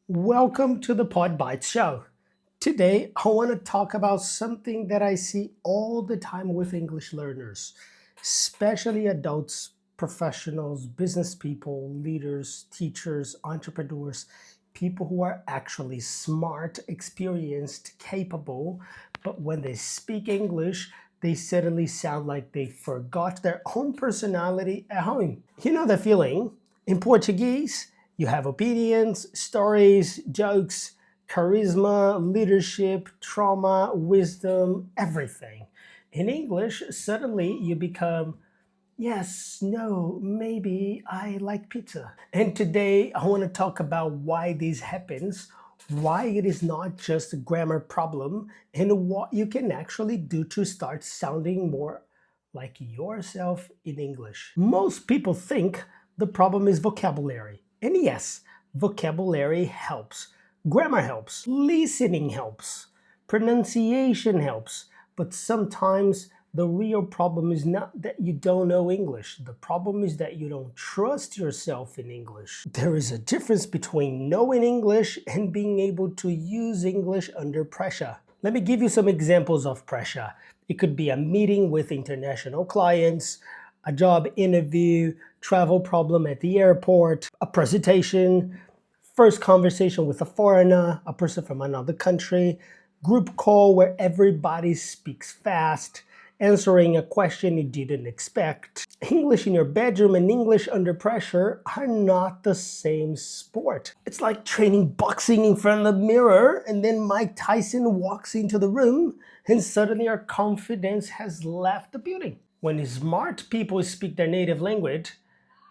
Welcome to the Pod Bites Show. Today, I want to talk about something that I see all the time with English learners, especially adults, professionals, business people, leaders, teachers, entrepreneurs, people who are actually smart, experienced, capable, but when they speak English, they suddenly sound like they forgot their own personality at home. You know the feeling? In Portuguese, you have opinions, stories, jokes, charisma, leadership, trauma, wisdom, everything. In English, suddenly you become yes, no, maybe I like pizza. And today I want to talk about why this happens, why it is not just a grammar problem, and what you can actually do to start sounding more like yourself in English. Most people think the problem is vocabulary. And yes, vocabulary helps. Grammar helps. Listening helps. Pronunciation helps. But sometimes the real problem is not that you don't know English. The problem is that you don't trust yourself in English. There is a difference between knowing English and being able to use English under pressure. Let me give you some examples of pressure. It could be a meeting with international clients, a job interview, travel problem at the airport, a presentation, first conversation with a foreigner, a person from another country, group call where everybody speaks fast, answering a question you didn't expect. English in your bedroom and English under pressure are not the same sport. It's like training boxing in front of the mirror, and then Mike Tyson walks into the room, and suddenly your confidence has left the building. When smart people speak their native language,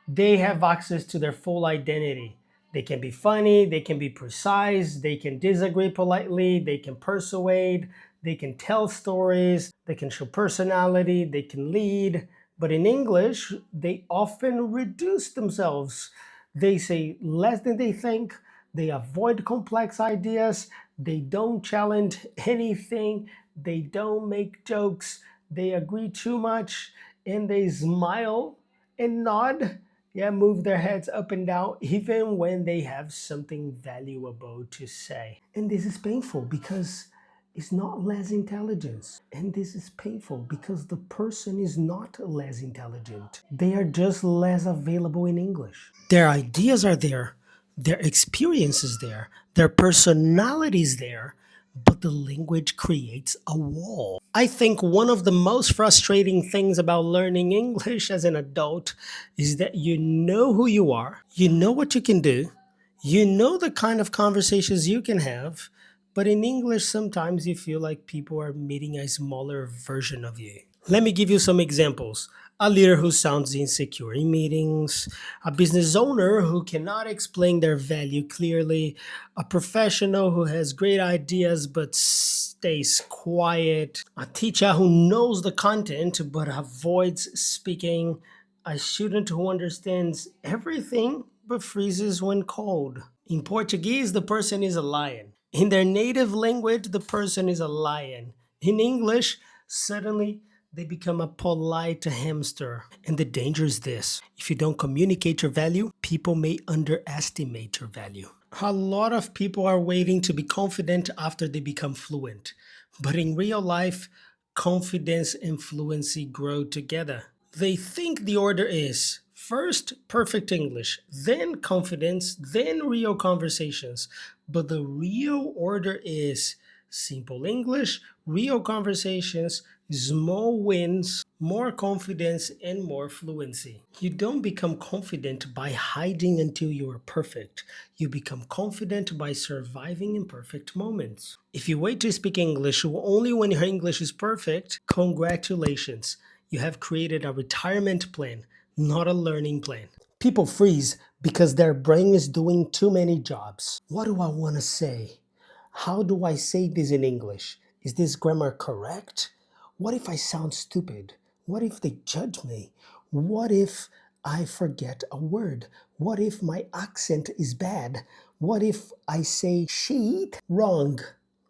they have access to their full identity. They can be funny, they can be precise, they can disagree politely, they can persuade, they can tell stories, they can show personality, they can lead. But in English, they often reduce themselves. They say less than they think, they avoid complex ideas, they don't challenge anything, they don't make jokes, they agree too much, and they smile and nod, yeah, move their heads up and down, even when they have something valuable to say. And this is painful because it's not less intelligence. And this is painful because the person is not less intelligent. They are just less available in English. Their ideas are there, their experience is there, their personality is there, but the language creates a wall. I think one of the most frustrating things about learning English as an adult is that you know who you are, you know what you can do, you know the kind of conversations you can have, but in English, sometimes you feel like people are meeting a smaller version of you. Let me give you some examples. A leader who sounds insecure in meetings, a business owner who cannot explain their value clearly, a professional who has great ideas but stays quiet, a teacher who knows the content but avoids speaking, a student who understands everything but freezes when cold. In Portuguese, the person is a lion. In their native language, the person is a lion. In English, suddenly they become a polite hamster. And the danger is this: if you don't communicate your value, people may underestimate your value. A lot of people are waiting to be confident after they become fluent. But in real life, confidence and fluency grow together. They think the order is first perfect English, then confidence, then real conversations. But the real order is simple English, real conversations, small wins, more confidence, and more fluency. You don't become confident by hiding until you are perfect. You become confident by surviving imperfect moments. If you wait to speak English only when your English is perfect, congratulations. You have created a retirement plan, not a learning plan. People freeze because their brain is doing too many jobs. What do I want to say? How do I say this in English? Is this grammar correct? What if I sound stupid? What if they judge me? What if I forget a word? What if my accent is bad? What if I say sheet wrong?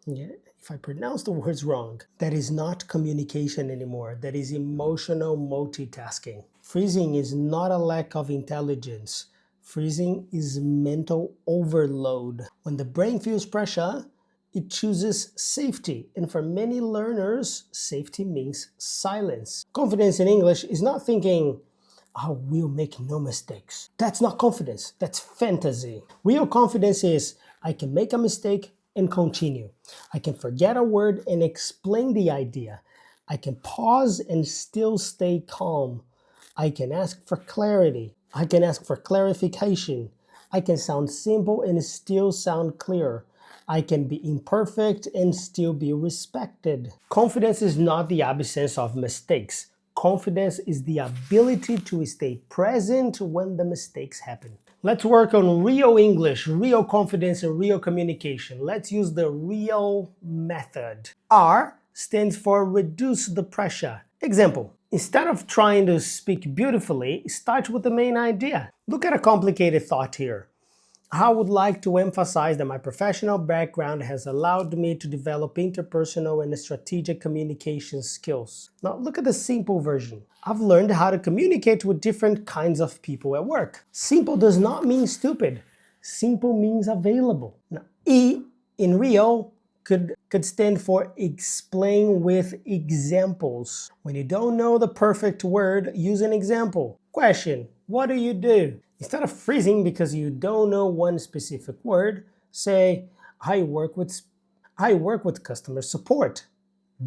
Yeah, if I pronounce the words wrong, that is not communication anymore. That is emotional multitasking. Freezing is not a lack of intelligence. Freezing is mental overload. When the brain feels pressure, it chooses safety. And for many learners, safety means silence. Confidence in English is not thinking, I will make no mistakes. That's not confidence, that's fantasy. Real confidence is I can make a mistake and continue. I can forget a word and explain the idea. I can pause and still stay calm. I can ask for clarity. I can ask for clarification. I can sound simple and still sound clear. I can be imperfect and still be respected. Confidence is not the absence of mistakes. Confidence is the ability to stay present when the mistakes happen. Let's work on real English, real confidence, and real communication. Let's use the real method. R stands for reduce the pressure. Example, instead of trying to speak beautifully, start with the main idea. Look at a complicated thought here. I would like to emphasize that my professional background has allowed me to develop interpersonal and strategic communication skills. Now, look at the simple version. I've learned how to communicate with different kinds of people at work. Simple does not mean stupid. Simple means available. Now, E in real could stand for explain with examples. When you don't know the perfect word, use an example. Question, what do you do? Instead of freezing because you don't know one specific word, say, I work with customer support.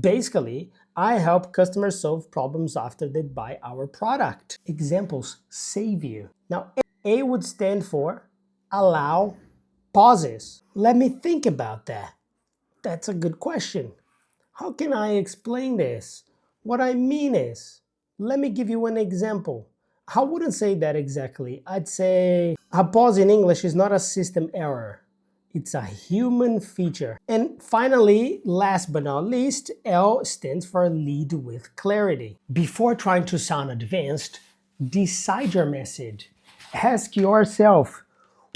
Basically, I help customers solve problems after they buy our product. Examples save you. Now, A would stand for allow pauses. Let me think about that. That's a good question. How can I explain this? What I mean is, let me give you an example. I wouldn't say that exactly. I'd say a pause in English is not a system error. It's a human feature. And finally, last but not least, L stands for lead with clarity. Before trying to sound advanced, decide your message. Ask yourself,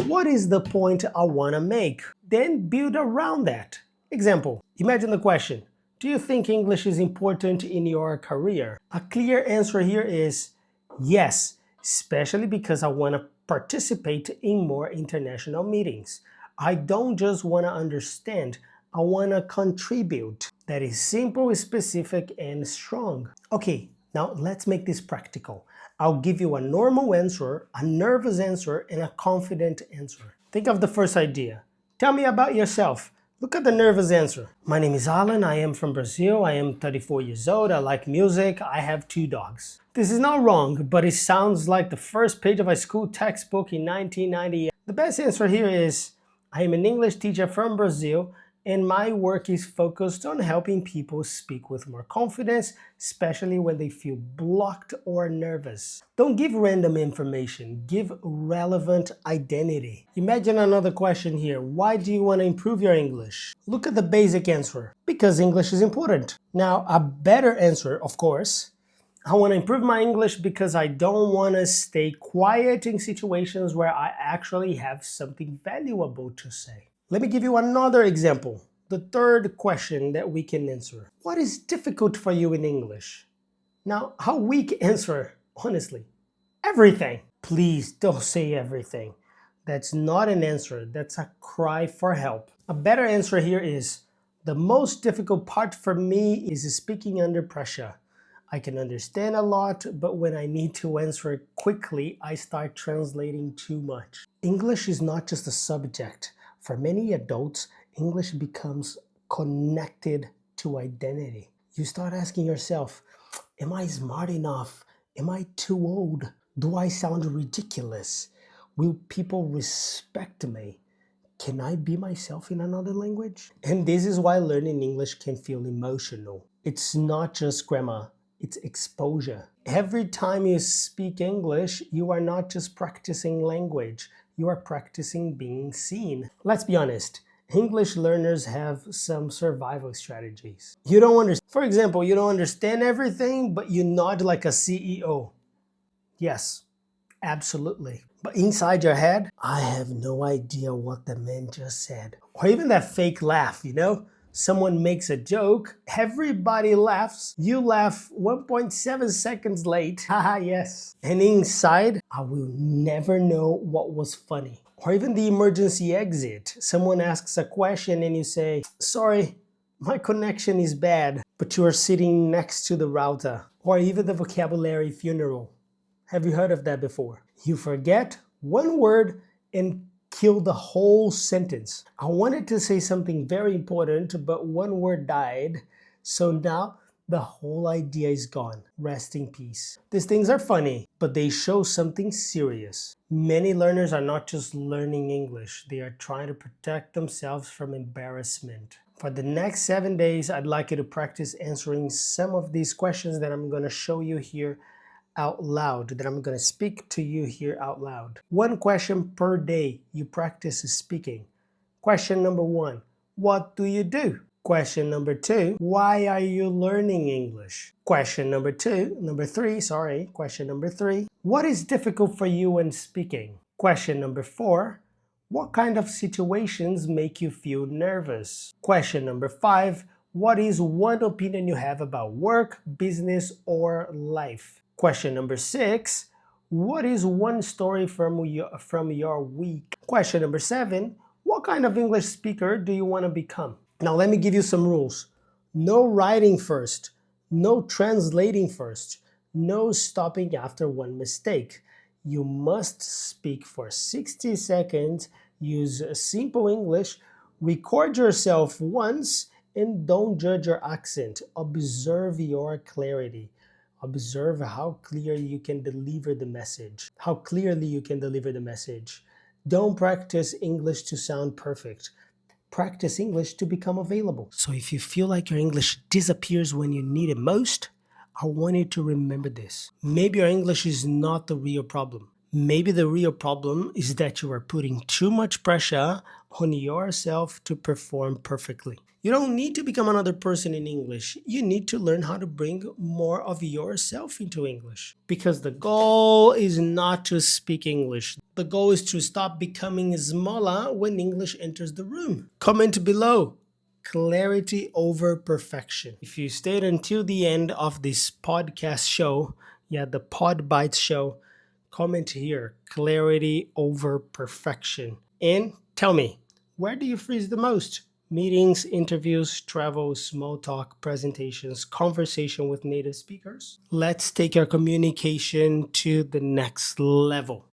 what is the point I want to make? Then build around that. Example, imagine the question, do you think English is important in your career? A clear answer here is yes, especially because I want to participate in more international meetings. I don't just want to understand, I want to contribute. That is simple, specific, and strong. Okay, now let's make this practical. I'll give you a normal answer, a nervous answer, and a confident answer. Think of the first idea. Tell me about yourself. Look at the nervous answer. My name is Alan. I am from Brazil. I am 34 years old. I like music. I have 2 dogs. This is not wrong, but it sounds like the first page of a school textbook in 1998. The best answer here is I am an English teacher from Brazil, and my work is focused on helping people speak with more confidence, especially when they feel blocked or nervous. Don't give random information, give relevant identity. Imagine another question here. Why do you want to improve your English? Look at the basic answer. Because English is important. Now, a better answer, of course, I want to improve my English because I don't want to stay quiet in situations where I actually have something valuable to say. Let me give you another example. The third question that we can answer. What is difficult for you in English? Now, how weak answer, honestly? Everything. Please don't say everything. That's not an answer. That's a cry for help. A better answer here is the most difficult part for me is speaking under pressure. I can understand a lot, but when I need to answer quickly, I start translating too much. English is not just a subject. For many adults, English becomes connected to identity. You start asking yourself, am I smart enough? Am I too old? Do I sound ridiculous? Will people respect me? Can I be myself in another language? And this is why learning English can feel emotional. It's not just grammar, it's exposure. Every time you speak English, you are not just practicing language, you are practicing being seen. Let's be honest. English learners have some survival strategies. You don't understand. For example, you don't understand everything, but you nod like a CEO. Yes, absolutely. But inside your head, I have no idea what the man just said. Or even that fake laugh, you know? Someone makes a joke, everybody laughs, you laugh 1.7 seconds late. Haha, yes. And inside, I will never know what was funny. Or even the emergency exit. Someone asks a question and you say, sorry, my connection is bad, but you are sitting next to the router. Or even the vocabulary funeral. Have you heard of that before? You forget one word and kill the whole sentence. I wanted to say something very important, but one word died. So now the whole idea is gone. Rest in peace. These things are funny, but they show something serious. Many learners are not just learning English, they are trying to protect themselves from embarrassment. For the next 7 days, I'd like you to practice answering some of these questions that I'm going to show you here out loud, that I'm going to speak to you here out loud. One question per day you practice speaking. Question number one, what do you do? Question number two, why are you learning English? Question number three, question number three, what is difficult for you when speaking? Question number four, what kind of situations make you feel nervous? Question number five, what is one opinion you have about work, business, or life? Question number six, what is one story from your week? Question number seven, what kind of English speaker do you want to become? Now let me give you some rules. No writing first, no translating first, no stopping after one mistake. You must speak for 60 seconds, use simple English, record yourself once, and don't judge your accent. Observe your clarity. Observe how clear you can deliver the message. How clearly you can deliver the message. Don't practice English to sound perfect. Practice English to become available. So if you feel like your English disappears when you need it most, I want you to remember this. Maybe your English is not the real problem. Maybe the real problem is that you are putting too much pressure on yourself to perform perfectly. You don't need to become another person in English. You need to learn how to bring more of yourself into English. Because the goal is not to speak English. The goal is to stop becoming smaller when English enters the room. Comment below. Clarity over perfection. If you stayed until the end of this podcast show, the Pod Bites show, comment here, clarity over perfection. And tell me, where do you freeze the most? Meetings, interviews, travel, small talk, presentations, conversation with native speakers? Let's take our communication to the next level.